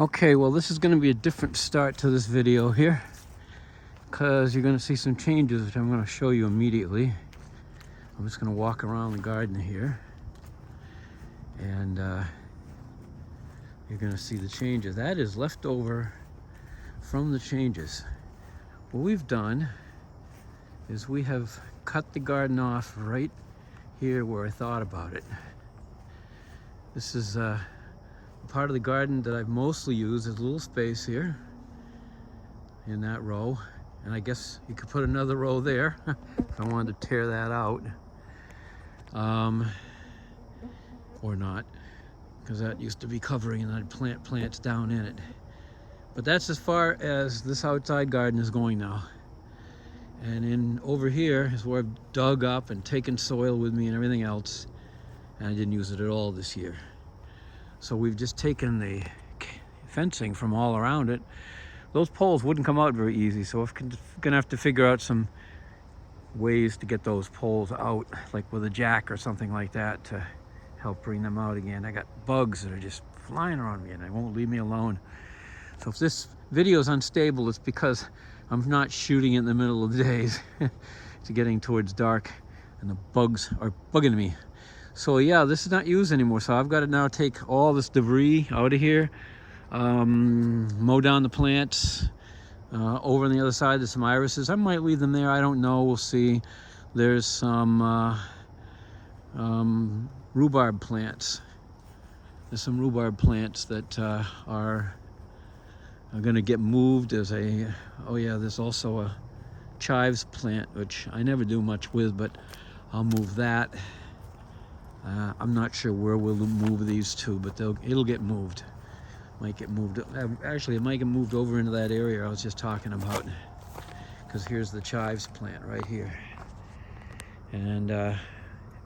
Okay, well this is going to be a different start to this video here because you're going to see some changes which I'm going to show you immediately. I'm just going to walk around the garden here and you're going to see the changes. That is left over from the changes. What we've done is we have cut the garden off right here where I thought about it. This is part of the garden that I've mostly used. There's a little space here in that row, and I guess you could put another row there if I wanted to tear that out, or not, because that used to be covering and I'd plant plants down in it. But that's as far as this outside garden is going now. And in over here is where I've dug up and taken soil with me and everything else, and I didn't use it at all this year. So we've just taken the fencing from all around it. Those poles wouldn't come out very easy, so we're gonna have to figure out some ways to get those poles out, like with a jack or something like that, to help bring them out again. I got bugs that are just flying around me and they won't leave me alone. So if this video is unstable, it's because I'm not shooting in the middle of the days. It's getting towards dark and the bugs are bugging me. So yeah, this is not used anymore. So I've got to now take all this debris out of here, mow down the plants. Over on the other side, there's some irises. I might leave them there. I don't know. We'll see. There's some rhubarb plants. There's some rhubarb plants that are going to get moved. There's there's also a chives plant, which I never do much with, but I'll move that. I'm not sure where we'll move these to, but it'll get moved. Might get moved. Actually, it might get moved over into that area I was just talking about, because here's the chives plant right here, and it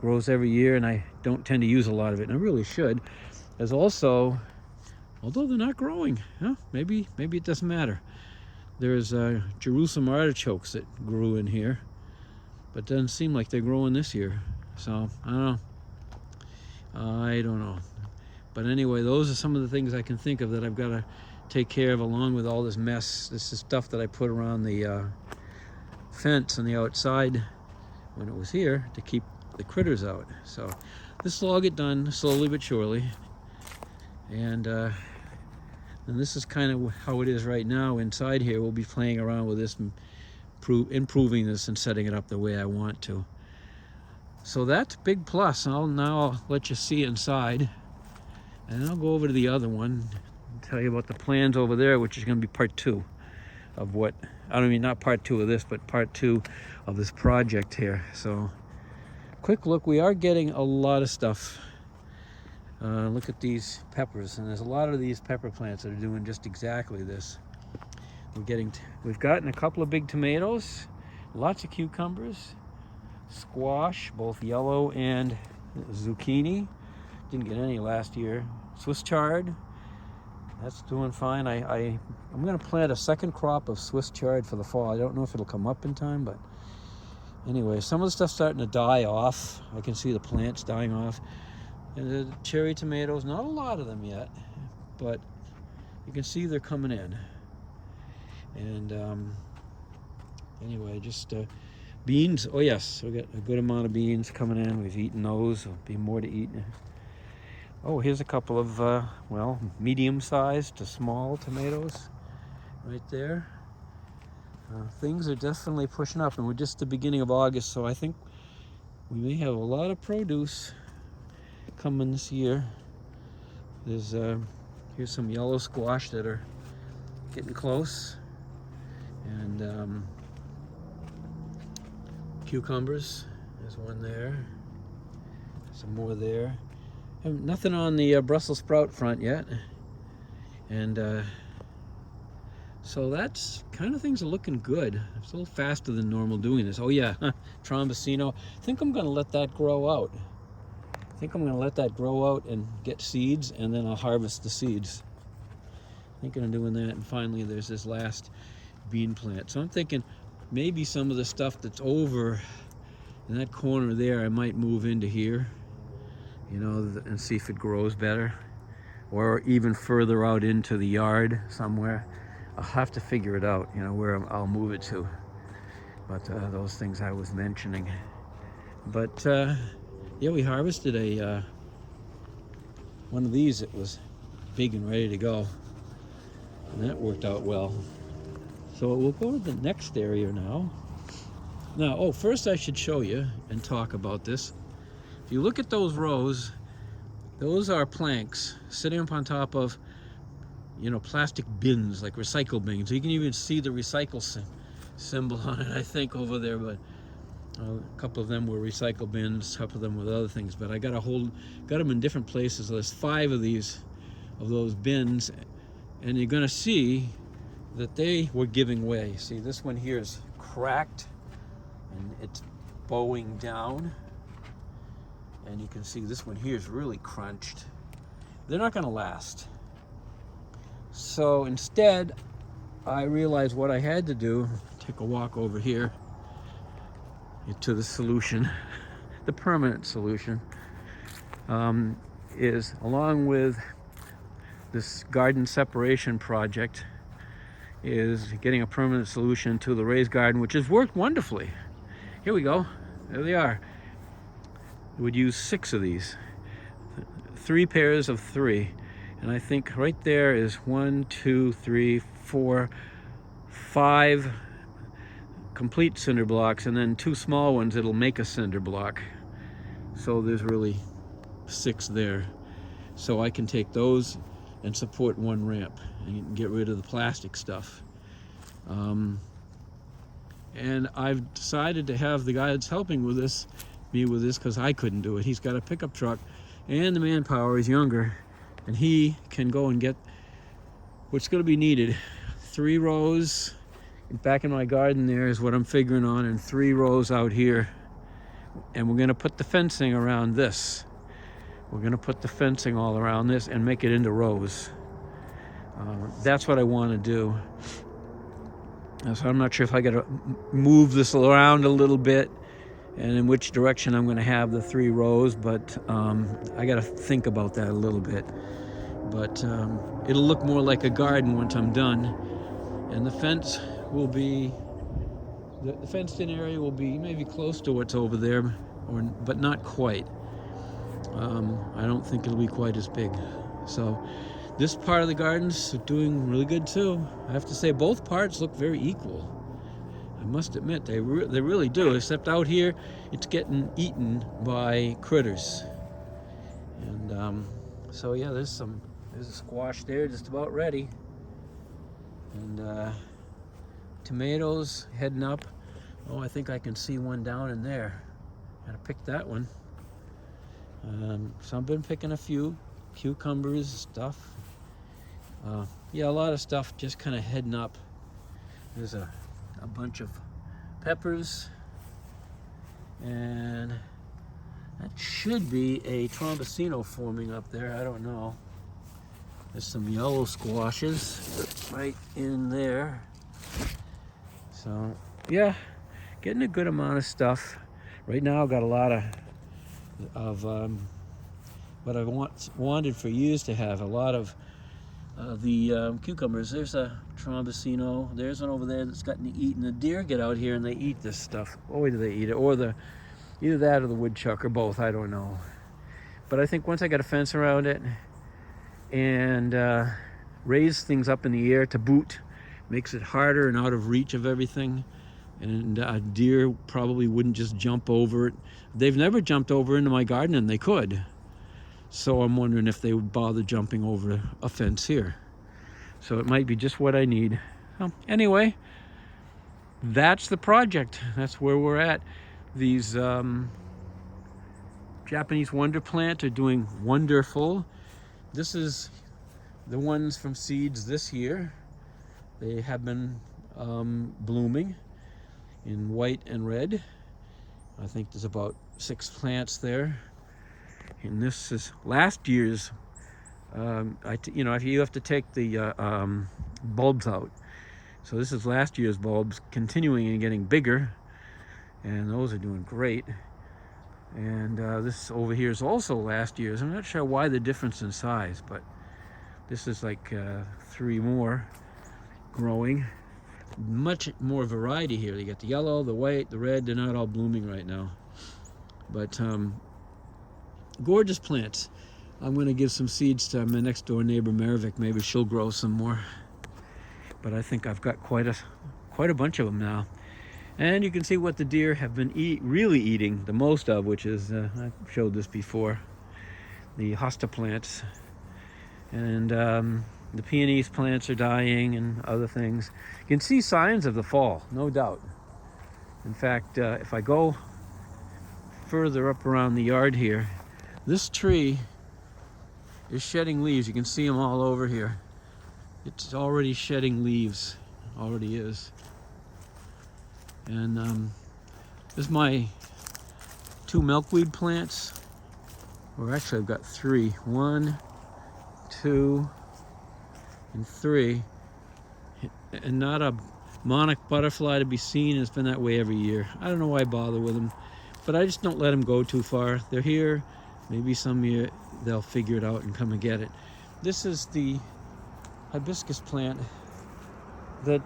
grows every year, and I don't tend to use a lot of it, and I really should. There's also, although they're not growing, maybe it doesn't matter. There's Jerusalem artichokes that grew in here, but doesn't seem like they're growing this year. So I don't know. But anyway, those are some of the things I can think of that I've got to take care of, along with all this mess. This is stuff that I put around the fence on the outside when it was here to keep the critters out. So this will all get done slowly but surely. And this is kind of how it is right now inside here. We'll be playing around with this and improving this and setting it up the way I want to. So that's a big plus. Now I'll let you see inside, and I'll go over to the other one and tell you about the plans over there, which is going to be part 2 of what, not part 2 of this, but part 2 of this project here. So quick look, we are getting a lot of stuff. Look at these peppers, and there's a lot of these pepper plants that are doing just exactly this. We've gotten a couple of big tomatoes, lots of cucumbers, squash, both yellow and zucchini. Didn't get any last year. Swiss chard, that's doing fine. I'm going to plant a second crop of Swiss chard for the fall. I don't know if it'll come up in time, but anyway, some of the stuff's starting to die off. I can see the plants dying off. And the cherry tomatoes, not a lot of them yet, but you can see they're coming in. And anyway, just beans. Oh yes, we got a good amount of beans coming in. We've eaten those. There'll be more to eat. Oh, here's a couple of medium-sized to small tomatoes right there. Things are definitely pushing up, and we're just the beginning of August, so I think we may have a lot of produce coming this year. There's here's some yellow squash that are getting close, and cucumbers. There's one there. Some more there. Nothing on the Brussels sprout front yet, and so that's kind of, things are looking good. It's a little faster than normal doing this. Oh yeah, Trombosino. I think I'm going to let that grow out. And get seeds, and then I'll harvest the seeds. Thinking of doing that. And finally, there's this last bean plant. So I'm thinking maybe some of the stuff that's over in that corner there, I might move into here, and see if it grows better. or even further out into the yard somewhere. I'll have to figure it out, you know, where I'll move it to. But those things I was mentioning. But yeah, we harvested a one of these that was big and ready to go, and that worked out well. So we'll go to the next area now. Now, oh, first I should show you and talk about this. If you look at those rows, those are planks sitting up on top of, you know, plastic bins, like recycle bins. You can even see the recycle symbol on it, I think, over there. But a couple of them were recycle bins, a couple of them with other things. But I got them in different places. There's 5 of those bins, and you're gonna see that they were giving way. See, this one here is cracked and it's bowing down, and you can see this one here is really crunched. They're not gonna last. So instead, I realized what I had to do. Take a walk over here to the solution. The permanent solution is, along with this garden separation project, is getting a permanent solution to the raised garden, which has worked wonderfully. Here we go. There they are. We would use 6 of these, 3 pairs of 3. And I think right there is 1, 2, 3, 4, 5 complete cinder blocks, and then 2 small ones that'll make a cinder block. So there's really 6 there. So I can take those and support 1 ramp and get rid of the plastic stuff. And I've decided to have the guy that's helping me with this because I couldn't do it. He's got a pickup truck and the manpower is younger, and he can go and get what's going to be needed. 3 rows back in my garden there is what I'm figuring on, and 3 rows out here. And we're going to put the fencing around this. We're going to put the fencing all around this and make it into rows. That's what I want to do. So I'm not sure if I got to move this around a little bit and in which direction I'm going to have the 3 rows, but I got to think about that a little bit. But it'll look more like a garden once I'm done, and the fence will be, the fenced-in area will be maybe close to what's over there, but not quite. I don't think it'll be quite as big. So this part of the garden's doing really good too. I have to say both parts look very equal. I must admit, they really do, except out here it's getting eaten by critters. And so yeah, there's a squash there just about ready. And tomatoes heading up. Oh, I think I can see one down in there. Gotta pick that one. So I've been picking a few cucumbers, stuff. Yeah, a lot of stuff just kind of heading up. There's a bunch of peppers, and that should be a trombosino forming up there. I don't know. There's some yellow squashes right in there. So yeah, getting a good amount of stuff. Right now I've got a lot of what I've wanted for years to have. A lot of the cucumbers. There's a trombosino. There's one over there that's gotten eaten. The deer get out here and they eat this stuff. Boy, do they eat it. Or either that or the woodchuck, or both. I don't know. But I think once I got a fence around it and raise things up in the air to boot, makes it harder and out of reach of everything. And a deer probably wouldn't just jump over it. They've never jumped over into my garden, and they could. So I'm wondering if they would bother jumping over a fence here. So it might be just what I need. Anyway, that's the project. That's where we're at. These Japanese wonder plant are doing wonderful. This is the ones from seeds this year. They have been blooming in white and red. I think there's about 6 plants there. And this is last year's, you know, you have to take the bulbs out. So this is last year's bulbs continuing and getting bigger. And those are doing great. And this over here is also last year's. I'm not sure why the difference in size, but This is like 3 more growing. Much more variety here. You got the yellow, the white, the red. They're not all blooming right now, but gorgeous plants. I'm going to give some seeds to my next door neighbor Maravik. Maybe she'll grow some more, but I think I've got quite a bunch of them now. And you can see what the deer have been really eating the most of, which is I've showed this before, the hosta plants. And the peonies plants are dying and other things. You can see signs of the fall, no doubt. In fact, if I go further up around the yard here, this tree is shedding leaves. You can see them all over here. It's already shedding leaves, already is. And this is my 2 milkweed plants. Or actually I've got 3. 1, 2, and 3. And not a monarch butterfly to be seen. It's been that way every year. I don't know why I bother with them, but I just don't let them go too far. They're here. Maybe some year they'll figure it out and come and get it. This is the hibiscus plant that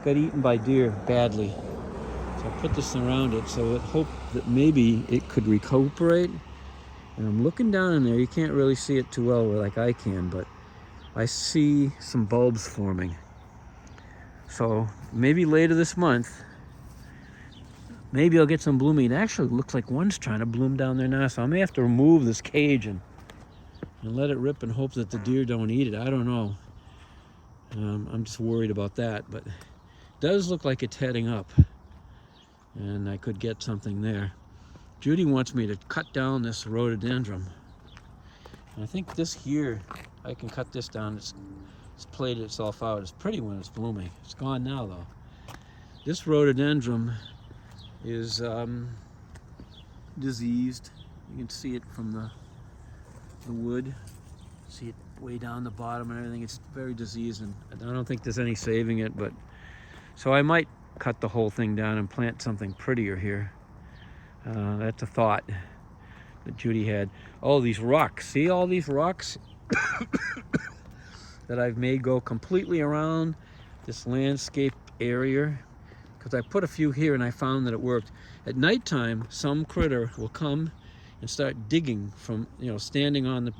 got eaten by deer badly. So I put this around it so I hope that maybe it could recuperate. And I'm looking down in there. You can't really see it too well like I can, but I see some bulbs forming. So maybe later this month, maybe I'll get some blooming. It actually looks like one's trying to bloom down there now, so I may have to remove this cage and let it rip and hope that the deer don't eat it. I don't know. I'm just worried about that, but it does look like it's heading up, and I could get something there. Judy wants me to cut down this rhododendron. And I think this here, I can cut this down. It's played itself out. It's pretty when it's blooming. It's gone now, though. This rhododendron is diseased. You can see it from the wood. See it way down the bottom and everything. It's very diseased, and I don't think there's any saving it. But so I might cut the whole thing down and plant something prettier here. That's a thought that Judy had. Oh, these rocks. See all these rocks that I've made go completely around this landscape area? Because I put a few here and I found that it worked. At nighttime, some critter will come and start digging from, standing on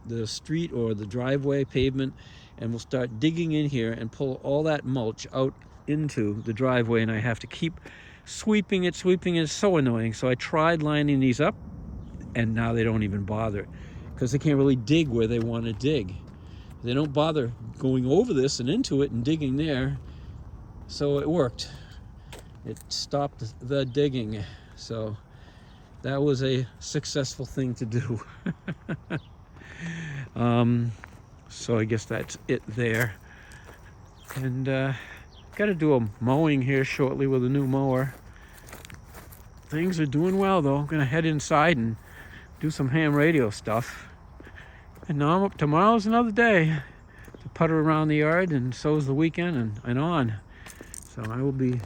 the street or the driveway pavement, and will start digging in here and pull all that mulch out into the driveway, and I have to keep sweeping it. It's so annoying. So I tried lining these up, and now they don't even bother, because they can't really dig where they want to dig. They don't bother going over this and into it and digging there. So it worked. It stopped the digging. So that was a successful thing to do. So I guess that's it there. And got to do a mowing here shortly with a new mower. Things are doing well, though. I'm going to head inside and do some ham radio stuff. And now tomorrow's another day to putter around the yard, and so's the weekend and on. So I will be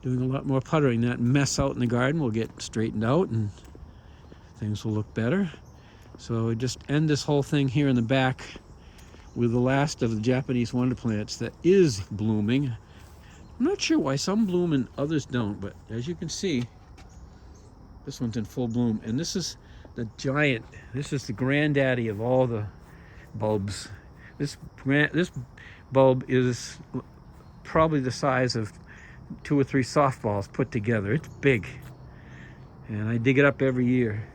doing a lot more puttering. That mess out in the garden will get straightened out and things will look better. So I just end this whole thing here in the back with the last of the Japanese wonder plants that is blooming. I'm not sure why some bloom and others don't, but as you can see, this one's in full bloom. And this is the giant. This is the granddaddy of all the bulbs. This bulb is probably the size of 2 or 3 softballs put together. It's big. And I dig it up every year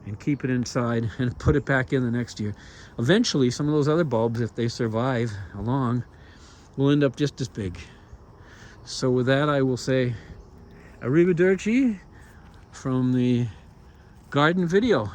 and keep it inside and put it back in the next year. Eventually, some of those other bulbs, if they survive along, will end up just as big. So with that, I will say arrivederci from the garden video.